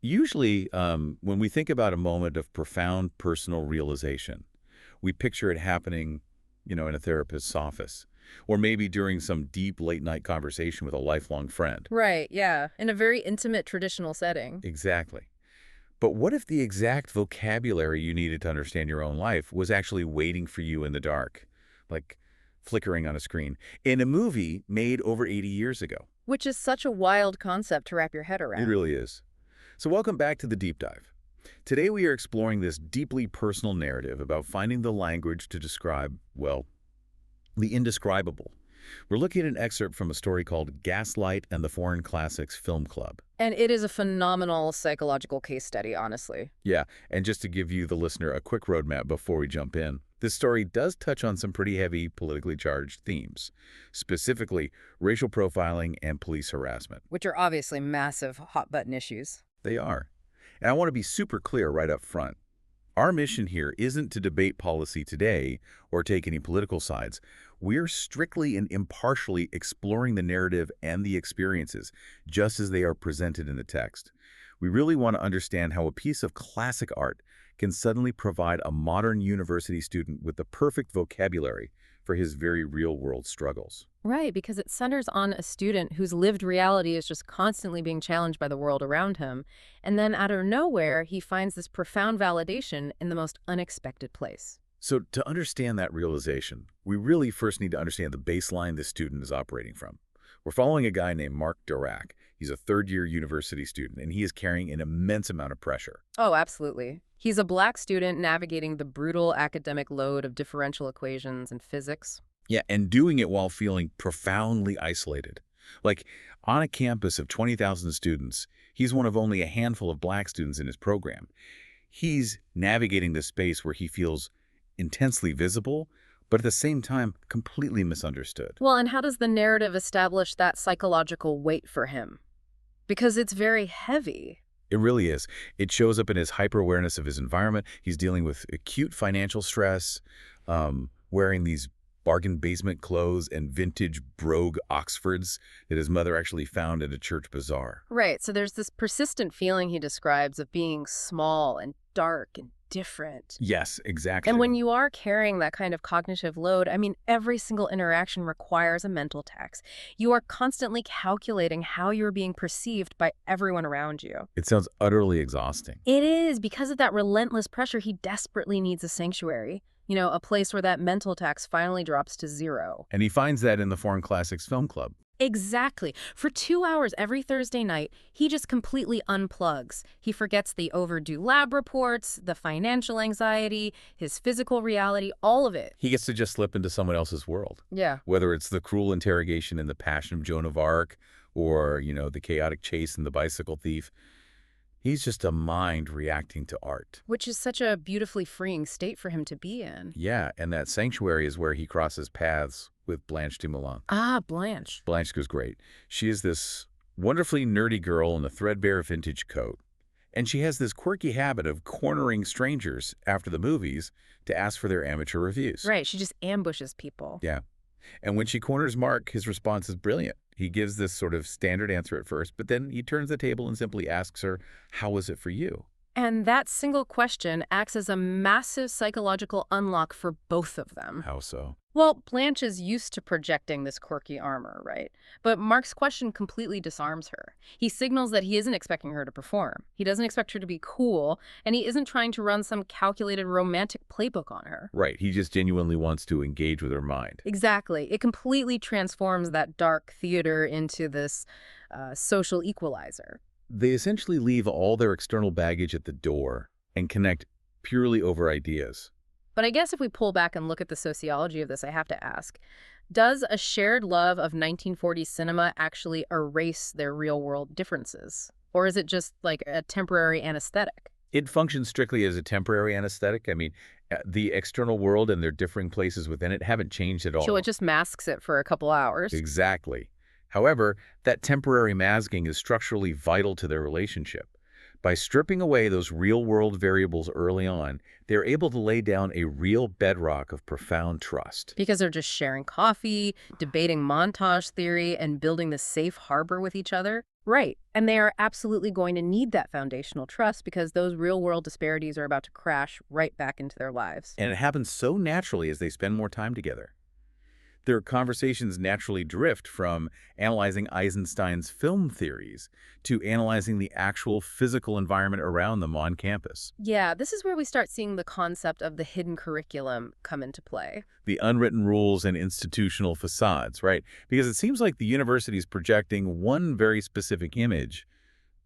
Usually, when we think about a moment of profound personal realization, we picture it happening, in a therapist's office, or maybe during some deep late-night conversation with a lifelong friend. Right, yeah. In a very intimate traditional setting. Exactly. But what if the exact vocabulary you needed to understand your own life was actually waiting for you in the dark, like flickering on a screen, in a movie made over 80 years ago? Which is such a wild concept to wrap your head It around. really is. So welcome back to the Deep Dive. Today we are exploring this deeply personal narrative about finding the language to describe, well, the indescribable. We're looking at an excerpt from a story called Gaslight and the Foreign Classics Film Club. And it is a phenomenal psychological case study, honestly. Yeah, and just to give you, the listener, a quick roadmap before we jump in, this story does touch on some pretty heavy, politically charged themes, specifically racial profiling and police harassment. Which are obviously massive hot-button issues. They are. And I want to be super clear right up front. Our mission here isn't to debate policy today or take any political sides. We're strictly and impartially exploring the narrative and the experiences, just as they are presented in the text. We really want to understand how a piece of classic art can suddenly provide a modern university student with the perfect vocabulary for his very real-world struggles. Right, because it centers on a student whose lived reality is just constantly being challenged by the world around him. And then out of nowhere, he finds this profound validation in the most unexpected place. So to understand that realization, we really first need to understand the baseline this student is operating from. We're following a guy named Mark He's a third-year university student, and he is carrying an immense amount of pressure. Oh, absolutely. He's a Black student navigating the brutal academic load of differential equations and physics. Yeah, and doing it while feeling profoundly isolated. Like, on a campus of 20,000 students, he's one of only a handful of Black students in his program. He's navigating this space where he feels intensely visible, but at the same time, completely misunderstood. Well, and how does the narrative establish that psychological weight for him? Because it's very heavy. It really is. It shows up in his hyper-awareness of his environment. He's dealing with acute financial stress, wearing these bargain basement clothes and vintage brogue Oxfords that his mother actually found at a church bazaar. Right, so there's this persistent feeling he describes of being small and dark and different. Yes, exactly. And when you are carrying that kind of cognitive load, I mean, every single interaction requires a mental tax. You are constantly calculating how you're being perceived by everyone around you. It sounds utterly exhausting. It is. Because of that relentless pressure, he desperately needs a sanctuary. A place where that mental tax finally drops to zero. And he finds that in the Foreign Classics Film Club. Exactly. For 2 hours every Thursday night, he just completely unplugs. He forgets the overdue lab reports, the financial anxiety, his physical reality, all of it. He gets to just slip into someone else's world. Yeah. Whether it's the cruel interrogation in The Passion of Joan of Arc or, the chaotic chase in The Bicycle Thief. He's just a mind reacting to art. Which is such a beautifully freeing state for him to be in. Yeah, and that sanctuary is where he crosses paths with Blanche de Moulin. Ah, Blanche. Blanche goes great. She is this wonderfully nerdy girl in a threadbare vintage coat. And she has this quirky habit of cornering strangers after the movies to ask for their amateur reviews. Right, she just ambushes people. Yeah. And when she corners Mark, his response is brilliant. He gives this sort of standard answer at first, but then he turns the table and simply asks her, "How was it for you?" And that single question acts as a massive psychological unlock for both of them. How so? Well, Blanche is used to projecting this quirky armor, right? But Mark's question completely disarms her. He signals that he isn't expecting her to perform. He doesn't expect her to be cool, and he isn't trying to run some calculated romantic playbook on her. Right. He just genuinely wants to engage with her mind. Exactly. It completely transforms that dark theater into this social equalizer. They essentially leave all their external baggage at the door and connect purely over ideas. But I guess if we pull back and look at the sociology of this, I have to ask, does a shared love of 1940s cinema actually erase their real-world differences? Or is it just like a temporary anesthetic? It functions strictly as a temporary anesthetic. I mean, the external world and their differing places within it haven't changed at all. So it just masks it for a couple hours? Exactly. However, that temporary masking is structurally vital to their relationship. By stripping away those real-world variables early on, they're able to lay down a real bedrock of profound trust. Because they're just sharing coffee, debating montage theory, and building this safe harbor with each other. Right. And they are absolutely going to need that foundational trust because those real-world disparities are about to crash right back into their lives. And it happens so naturally as they spend more time together. Their conversations naturally drift from analyzing Eisenstein's film theories to analyzing the actual physical environment around them on campus. Yeah, this is where we start seeing the concept of the hidden curriculum come into play. The unwritten rules and institutional facades, right? Because it seems like the university is projecting one very specific image,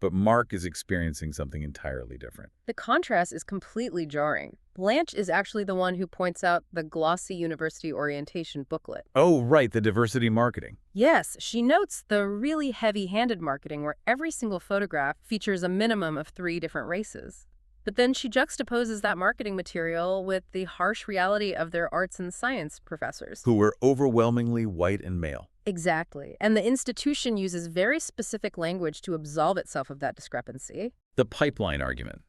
but Mark is experiencing something entirely different. The contrast is completely jarring. Blanche is actually the one who points out the glossy university orientation booklet. Oh, right, the diversity marketing. Yes, she notes the really heavy-handed marketing where every single photograph features a minimum of 3 different races. But then she juxtaposes that marketing material with the harsh reality of their arts and science professors. Who were overwhelmingly white and male. Exactly. And the institution uses very specific language to absolve itself of that discrepancy. The pipeline argument.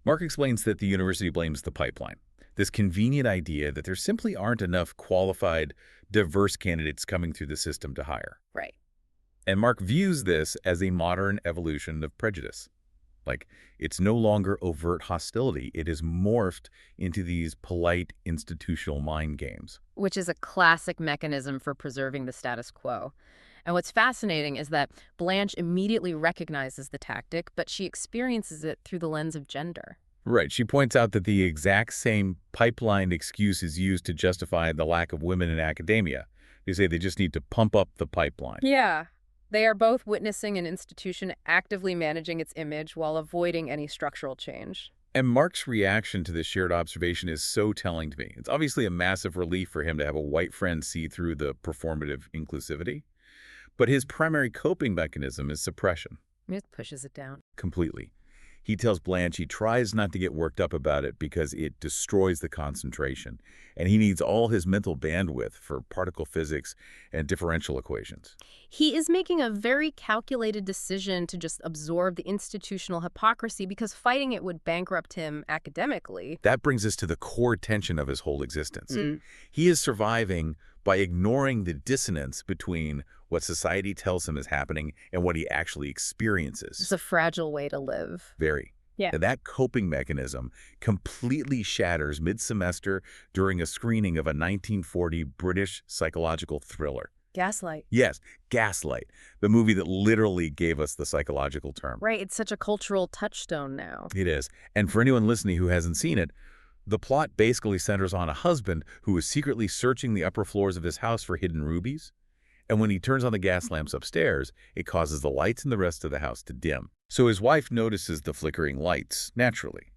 Mark explains that the university blames the pipeline, this convenient idea that there simply aren't enough qualified, diverse candidates coming through the system to hire. Right. And Mark views this as a modern evolution of prejudice. Like, it's no longer overt hostility. It is morphed into these polite institutional mind games. Which is a classic mechanism for preserving the status quo. And what's fascinating is that Blanche immediately recognizes the tactic, but she experiences it through the lens of gender. Right. She points out that the exact same pipeline excuse is used to justify the lack of women in academia. They say they just need to pump up the pipeline. Yeah. They are both witnessing an institution actively managing its image while avoiding any structural change. And Mark's reaction to this shared observation is so telling to me. It's obviously a massive relief for him to have a white friend see through the performative inclusivity. But his primary coping mechanism is suppression. It pushes it down. Completely. He tells Blanche he tries not to get worked up about it because it destroys the concentration, and he needs all his mental bandwidth for particle physics and differential equations. He is making a very calculated decision to just absorb the institutional hypocrisy because fighting it would bankrupt him academically. That brings us to the core tension of his whole existence. Mm. He is surviving by ignoring the dissonance between what society tells him is happening and what he actually experiences. It's a fragile way to live. Very. Yeah. And that coping mechanism completely shatters mid-semester during a screening of a 1940 British psychological thriller. Gaslight. Yes, Gaslight, the movie that literally gave us the psychological term. Right, it's such a cultural touchstone now. It is. And for anyone listening who hasn't seen it, the plot basically centers on a husband who is secretly searching the upper floors of his house for hidden rubies. And when he turns on the gas lamps upstairs, it causes the lights in the rest of the house to dim. So his wife notices the flickering lights, naturally.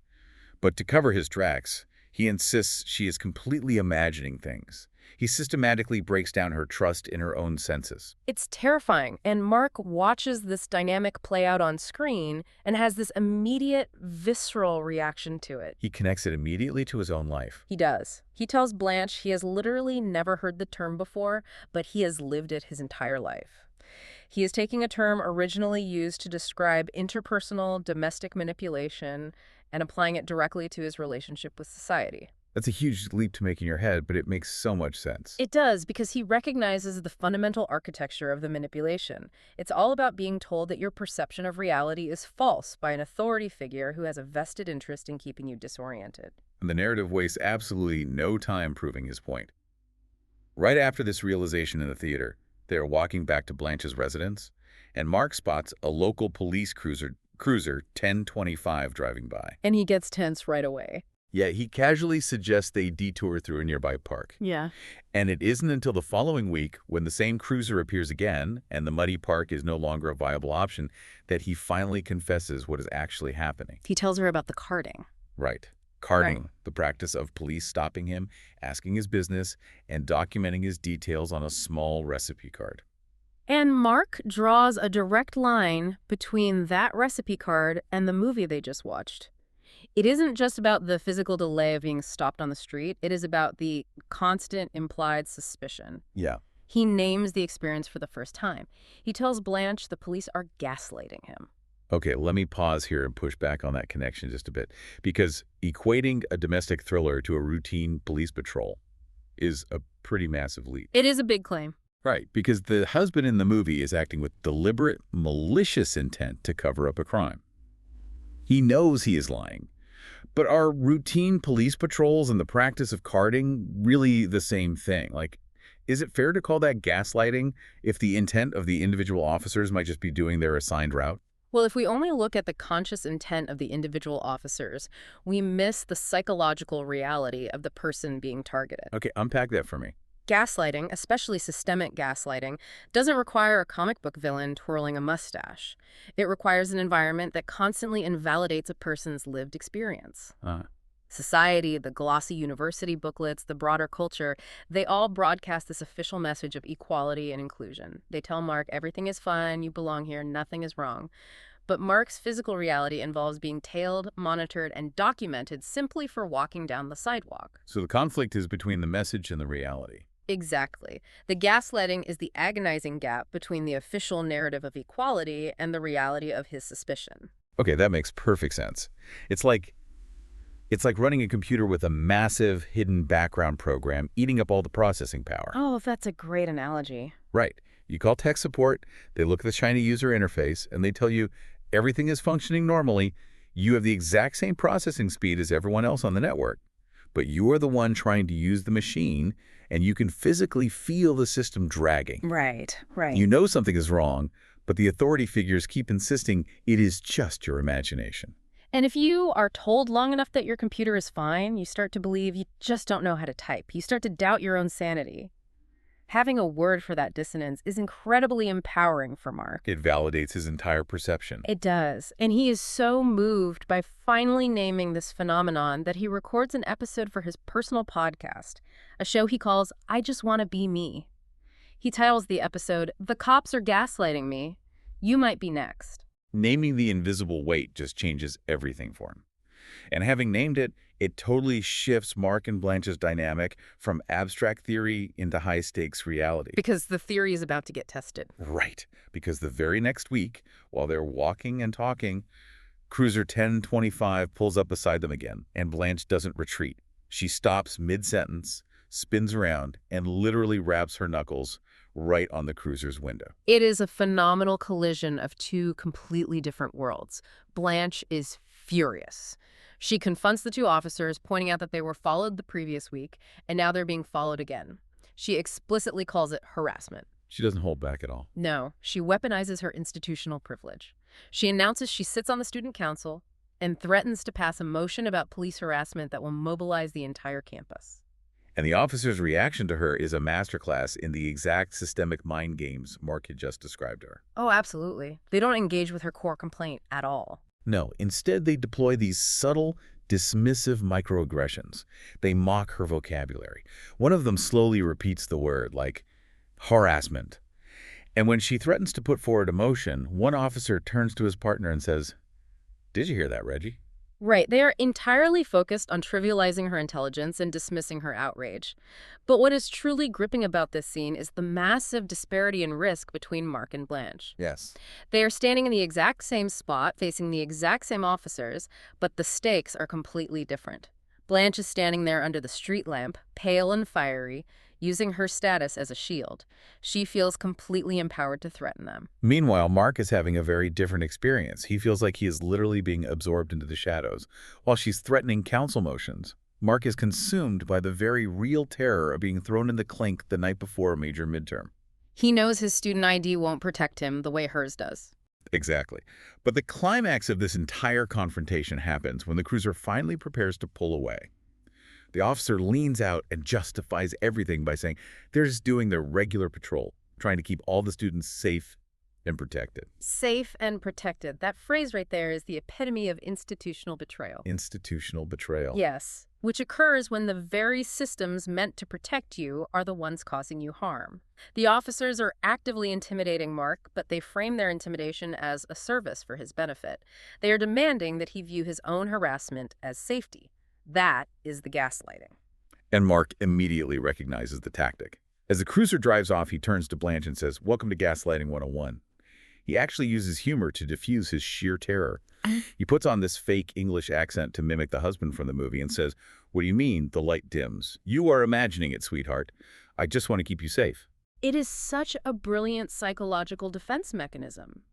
But to cover his tracks, he insists she is completely imagining things. He systematically breaks down her trust in her own senses. It's terrifying, and Mark watches this dynamic play out on screen and has this immediate, visceral reaction to it. He connects it immediately to his own life. He does. He tells Blanche he has literally never heard the term before, but he has lived it his entire life. He is taking a term originally used to describe interpersonal domestic manipulation and applying it directly to his relationship with society. That's a huge leap to make in your head, but it makes so much sense. It does, because he recognizes the fundamental architecture of the manipulation. It's all about being told that your perception of reality is false by an authority figure who has a vested interest in keeping you disoriented. And the narrative wastes absolutely no time proving his point. Right after this realization in the theater, they are walking back to Blanche's residence, and Mark spots a local police cruiser 1025 driving by. And he gets tense right away. Yeah, he casually suggests they detour through a nearby park. Yeah. And it isn't until the following week, when the same cruiser appears again and the muddy park is no longer a viable option, that he finally confesses what is actually happening. He tells her about the carding. Right. Carding, Right. the practice of police stopping him, asking his business, and documenting his details on a small recipe card. And Mark draws a direct line between that recipe card and the movie they just watched. It isn't just about the physical delay of being stopped on the street. It is about the constant implied suspicion. Yeah. He names the experience for the first time. He tells Blanche the police are gaslighting him. Okay, let me pause here and push back on that connection just a bit, because equating a domestic thriller to a routine police patrol is a pretty massive leap. It is a big claim. Right, because the husband in the movie is acting with deliberate, malicious intent to cover up a crime. He knows he is lying. But are routine police patrols and the practice of carding really the same thing? Like, is it fair to call that gaslighting if the intent of the individual officers might just be doing their assigned route? Well, if we only look at the conscious intent of the individual officers, we miss the psychological reality of the person being targeted. Okay, unpack that for me. Gaslighting, especially systemic gaslighting, doesn't require a comic book villain twirling a mustache. It requires an environment that constantly invalidates a person's lived experience. Uh, Society, the glossy university booklets, the broader culture, they all broadcast this official message of equality and inclusion. They tell Mark everything is fine, you belong here, nothing is wrong. But Mark's physical reality involves being tailed, monitored, and documented simply for walking down the sidewalk. so the conflict is between the message and the reality. Exactly. The gaslighting is the agonizing gap between the official narrative of equality and the reality of his suspicion. Okay, that makes perfect sense. It's like it's like running a computer with a massive hidden background program eating up all the processing power. Oh, that's a great analogy. Right. You call tech support, they look at the shiny user interface, and they tell you everything is functioning normally. You have the exact same processing speed as everyone else on the network, but you are the one trying to use the machine, and you can physically feel the system dragging. Right, right. You know something is wrong, but the authority figures keep insisting it is just your imagination. And if you are told long enough that your computer is fine, you start to believe you just don't know how to type. You start to doubt your own sanity. Having a word for that dissonance is incredibly empowering for Mark. It validates his entire perception. It does. And he is so moved by finally naming this phenomenon that he records an episode for his personal podcast, a show he calls I Just Want to Be Me. He titles the episode, The Cops Are Gaslighting Me. You might be next. Naming the invisible weight just changes everything for him. And having named it, it totally shifts Mark and Blanche's dynamic from abstract theory into high-stakes reality. Because the theory is about to get tested. Right, because the very next week, while they're walking and talking, Cruiser 1025 pulls up beside them again, and Blanche doesn't retreat. She stops mid-sentence, spins around, and literally wraps her knuckles right on the cruiser's window. It is a phenomenal collision of two completely different worlds. Blanche is furious. She confronts the two officers, pointing out that they were followed the previous week, and now they're being followed again. She explicitly calls it harassment. She doesn't hold back at all. No, she weaponizes her institutional privilege. She announces she sits on the student council and threatens to pass a motion about police harassment that will mobilize the entire campus. And the officer's reaction to her is a masterclass in the exact systemic mind games Mark had just described to her. Oh, absolutely. They don't engage with her core complaint at all. No, instead they deploy these subtle, dismissive microaggressions. They mock her vocabulary. One of them slowly repeats the word, like harassment. And when she threatens to put forward a motion, one officer turns to his partner and says, "Did you hear that, Reggie?" Right, they are entirely focused on trivializing her intelligence and dismissing her outrage. But what is truly gripping about this scene is the massive disparity in risk between Mark and Blanche. Yes. They are standing in the exact same spot, facing the exact same officers, but the stakes are completely different. Blanche is standing there under the street lamp, pale and fiery, using her status as a shield. She feels completely empowered to threaten them. Meanwhile, Mark is having a very different experience. He feels like he is literally being absorbed into the shadows. While she's threatening council motions, Mark is consumed by the very real terror of being thrown in the clink the night before a major midterm. He knows his student ID won't protect him the way hers does. Exactly. But the climax of this entire confrontation happens when the cruiser finally prepares to pull away. The officer leans out and justifies everything by saying they're just doing their regular patrol, trying to keep all the students safe and protected. Safe and protected. That phrase right there is the epitome of institutional betrayal. Institutional betrayal. Yes, which occurs when the very systems meant to protect you are the ones causing you harm. The officers are actively intimidating Mark, but they frame their intimidation as a service for his benefit. They are demanding that he view his own harassment as safety. That is the gaslighting. And Mark immediately recognizes the tactic. As the cruiser drives off, he turns to Blanche and says, "Welcome to Gaslighting 101. He actually uses humor to diffuse his sheer terror. He puts on this fake English accent to mimic the husband from the movie and says, "What do you mean, the light dims? You are imagining it, sweetheart. I just want to keep you safe." It is such a brilliant psychological defense mechanism.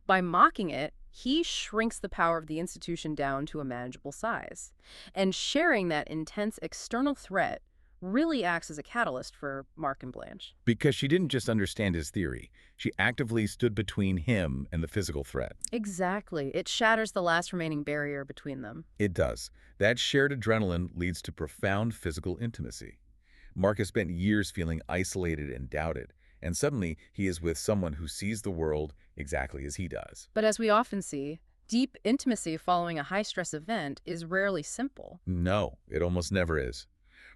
By mocking it, he shrinks the power of the institution down to a manageable size. And sharing that intense external threat really acts as a catalyst for Mark and Blanche. Because she didn't just understand his theory. She actively stood between him and the physical threat. Exactly. It shatters the last remaining barrier between them. It does. That shared adrenaline leads to profound physical intimacy. Mark has spent years feeling isolated and doubted, and suddenly he is with someone who sees the world exactly as he does. But as we often see, deep intimacy following a high-stress event is rarely simple. No, it almost never is.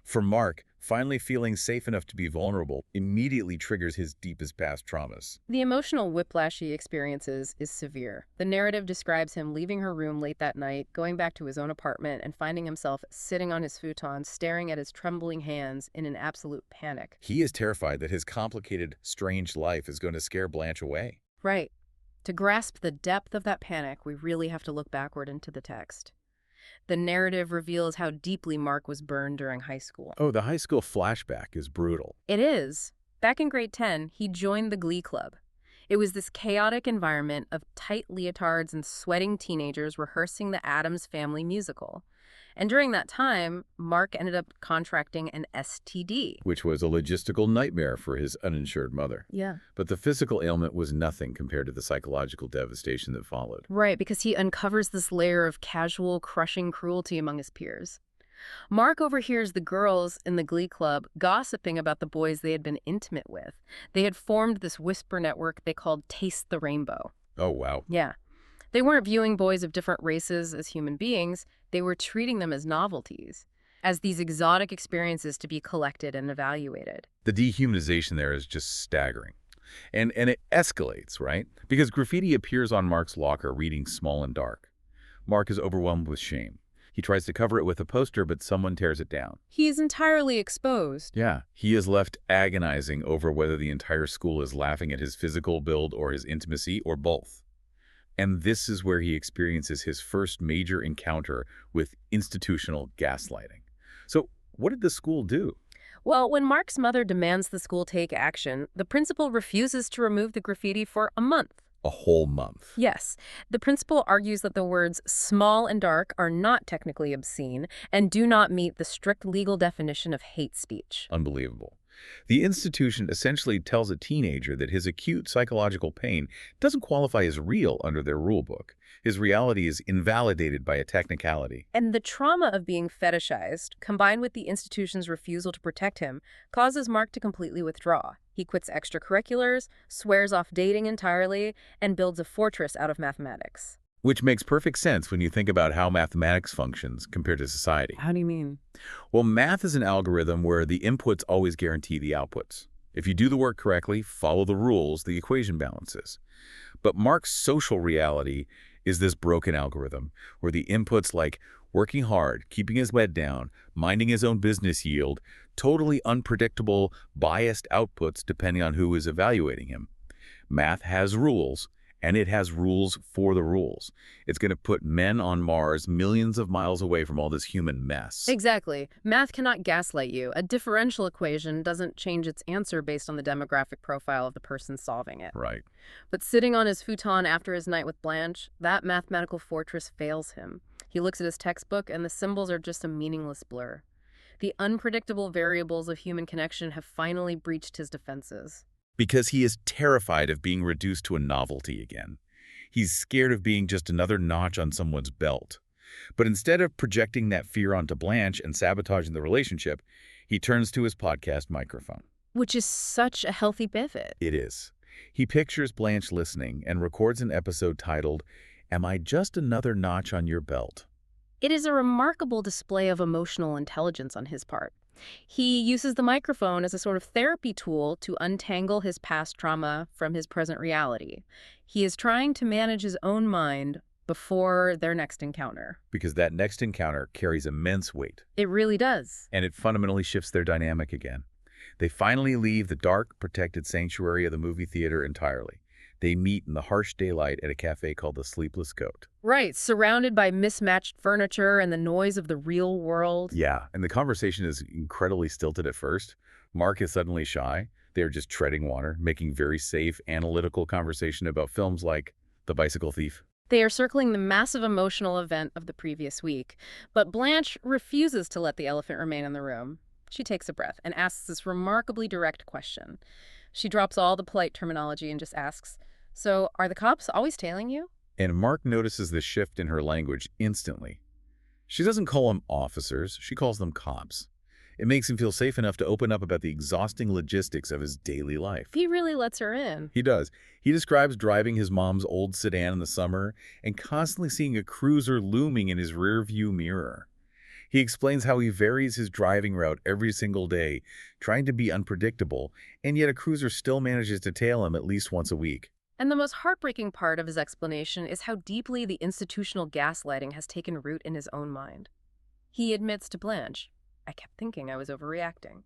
For Mark, finally feeling safe enough to be vulnerable immediately triggers his deepest past traumas. The emotional whiplash he experiences is severe. The narrative describes him leaving her room late that night, going back to his own apartment, and finding himself sitting on his futon, staring at his trembling hands in an absolute panic. He is terrified that his complicated, strange life is going to scare Blanche away. Right. To grasp the depth of that panic, we really have to look backward into the text. The narrative reveals how deeply Mark was burned during high school. Oh, the high school flashback is brutal. It is. Back in grade 10, he joined the Glee Club. It was this chaotic environment of tight leotards and sweating teenagers rehearsing the Addams Family musical. And during that time, Mark ended up contracting an STD. Which was a logistical nightmare for his uninsured mother. Yeah. But the physical ailment was nothing compared to the psychological devastation that followed. Right, because he uncovers this layer of casual, crushing cruelty among his peers. Mark overhears the girls in the Glee Club gossiping about the boys they had been intimate with. They had formed this whisper network they called Taste the Rainbow. Oh, wow. Yeah. They weren't viewing boys of different races as human beings. They were treating them as novelties, as these exotic experiences to be collected and evaluated. The dehumanization there is just staggering. And it escalates, right? Because graffiti appears on Mark's locker reading Small and Dark. Mark is overwhelmed with shame. He tries to cover it with a poster, but someone tears it down. He is entirely exposed. Yeah, he is left agonizing over whether the entire school is laughing at his physical build or his intimacy or both. And this is where he experiences his first major encounter with institutional gaslighting. So what did the school do? Well, when Mark's mother demands the school take action, the principal refuses to remove the graffiti for a month. A whole month. Yes. The principal argues that the words small and dark are not technically obscene and do not meet the strict legal definition of hate speech. Unbelievable. The institution essentially tells a teenager that his acute psychological pain doesn't qualify as real under their rulebook. His reality is invalidated by a technicality. And the trauma of being fetishized, combined with the institution's refusal to protect him, causes Mark to completely withdraw. He quits extracurriculars, swears off dating entirely, and builds a fortress out of mathematics. Which makes perfect sense when you think about how mathematics functions compared to society. How do you mean? Well, math is an algorithm where the inputs always guarantee the outputs. If you do the work correctly, follow the rules, the equation balances. But Mark's social reality is this broken algorithm where the inputs like working hard, keeping his head down, minding his own business yield totally unpredictable, biased outputs depending on who is evaluating him. Math has rules, and it has rules for the rules. It's going to put men on Mars millions of miles away from all this human mess. Exactly. Math cannot gaslight you. A differential equation doesn't change its answer based on the demographic profile of the person solving it. Right. But sitting on his futon after his night with Blanche, that mathematical fortress fails him. He looks at his textbook, and the symbols are just a meaningless blur. The unpredictable variables of human connection have finally breached his defenses. Because he is terrified of being reduced to a novelty again. He's scared of being just another notch on someone's belt. But instead of projecting that fear onto Blanche and sabotaging the relationship, he turns to his podcast microphone. Which is such a healthy pivot. It is. He pictures Blanche listening and records an episode titled, "Am I Just Another Notch on Your Belt?" It is a remarkable display of emotional intelligence on his part. He uses the microphone as a sort of therapy tool to untangle his past trauma from his present reality. He is trying to manage his own mind before their next encounter. Because that next encounter carries immense weight. It really does. And it fundamentally shifts their dynamic again. They finally leave the dark, protected sanctuary of the movie theater entirely. They meet in the harsh daylight at a cafe called the Sleepless Goat. Right, surrounded by mismatched furniture and the noise of the real world. Yeah, and the conversation is incredibly stilted at first. Mark is suddenly shy. They're just treading water, making very safe, analytical conversation about films like The Bicycle Thief. They are circling the massive emotional event of the previous week, but Blanche refuses to let the elephant remain in the room. She takes a breath and asks this remarkably direct question. She drops all the polite terminology and just asks, "So, are the cops always tailing you?" And Mark notices the shift in her language instantly. She doesn't call them officers, she calls them cops. It makes him feel safe enough to open up about the exhausting logistics of his daily life. He really lets her in. He does. He describes driving his mom's old sedan in the summer and constantly seeing a cruiser looming in his rearview mirror. He explains how he varies his driving route every single day, trying to be unpredictable, and yet a cruiser still manages to tail him at least once a week. And the most heartbreaking part of his explanation is how deeply the institutional gaslighting has taken root in his own mind. He admits to Blanche, "I kept thinking I was overreacting."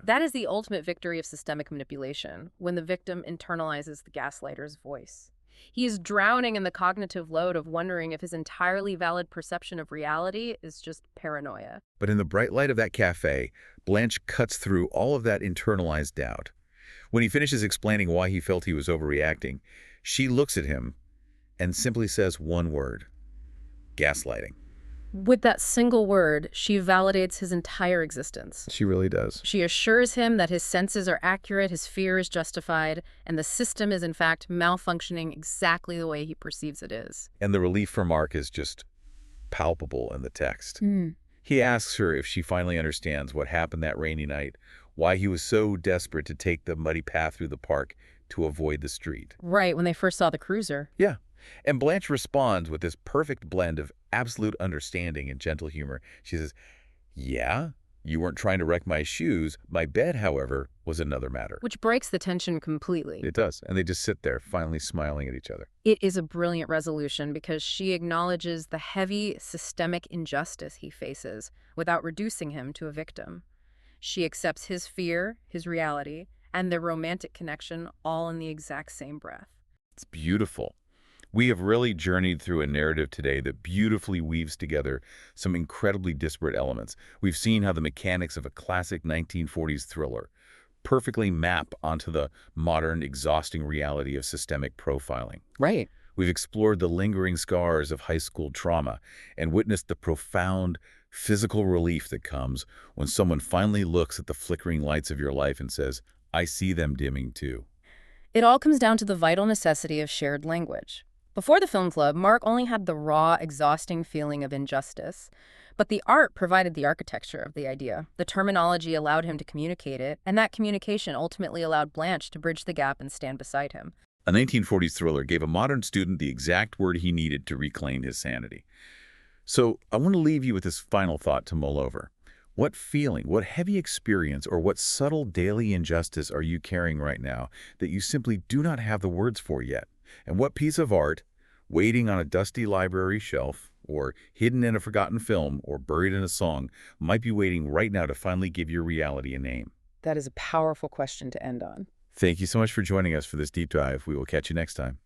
That is the ultimate victory of systemic manipulation, when the victim internalizes the gaslighter's voice. He is drowning in the cognitive load of wondering if his entirely valid perception of reality is just paranoia. But in the bright light of that cafe, Blanche cuts through all of that internalized doubt. When he finishes explaining why he felt he was overreacting, she looks at him and simply says one word: gaslighting. With that single word, she validates his entire existence. She really does. She assures him that his senses are accurate, his fear is justified, and the system is in fact malfunctioning exactly the way he perceives it is. And the relief for Mark is just palpable in the text. He asks her if she finally understands what happened that rainy night, why he was so desperate to take the muddy path through the park to avoid the street. Right, when they first saw the cruiser. Yeah. And Blanche responds with this perfect blend of absolute understanding and gentle humor. She says, "Yeah, you weren't trying to wreck my shoes. My bed, however, was another matter." Which breaks the tension completely. It does. And they just sit there, finally smiling at each other. It is a brilliant resolution because she acknowledges the heavy systemic injustice he faces without reducing him to a victim. She accepts his fear, his reality, and their romantic connection all in the exact same breath. It's beautiful. We have really journeyed through a narrative today that beautifully weaves together some incredibly disparate elements. We've seen how the mechanics of a classic 1940s thriller perfectly map onto the modern, exhausting reality of systemic profiling. Right. We've explored the lingering scars of high school trauma and witnessed the profound physical relief that comes when someone finally looks at the flickering lights of your life and says, "I see them dimming too." It all comes down to the vital necessity of shared language. Before the film club, Mark only had the raw, exhausting feeling of injustice. But the art provided the architecture of the idea. The terminology allowed him to communicate it, and that communication ultimately allowed Blanche to bridge the gap and stand beside him. A 1940s thriller gave a modern student the exact word he needed to reclaim his sanity. So I want to leave you with this final thought to mull over. What feeling, what heavy experience, or what subtle daily injustice are you carrying right now that you simply do not have the words for yet? And what piece of art, waiting on a dusty library shelf, or hidden in a forgotten film, or buried in a song, might be waiting right now to finally give your reality a name? That is a powerful question to end on. Thank you so much for joining us for this deep dive. We will catch you next time.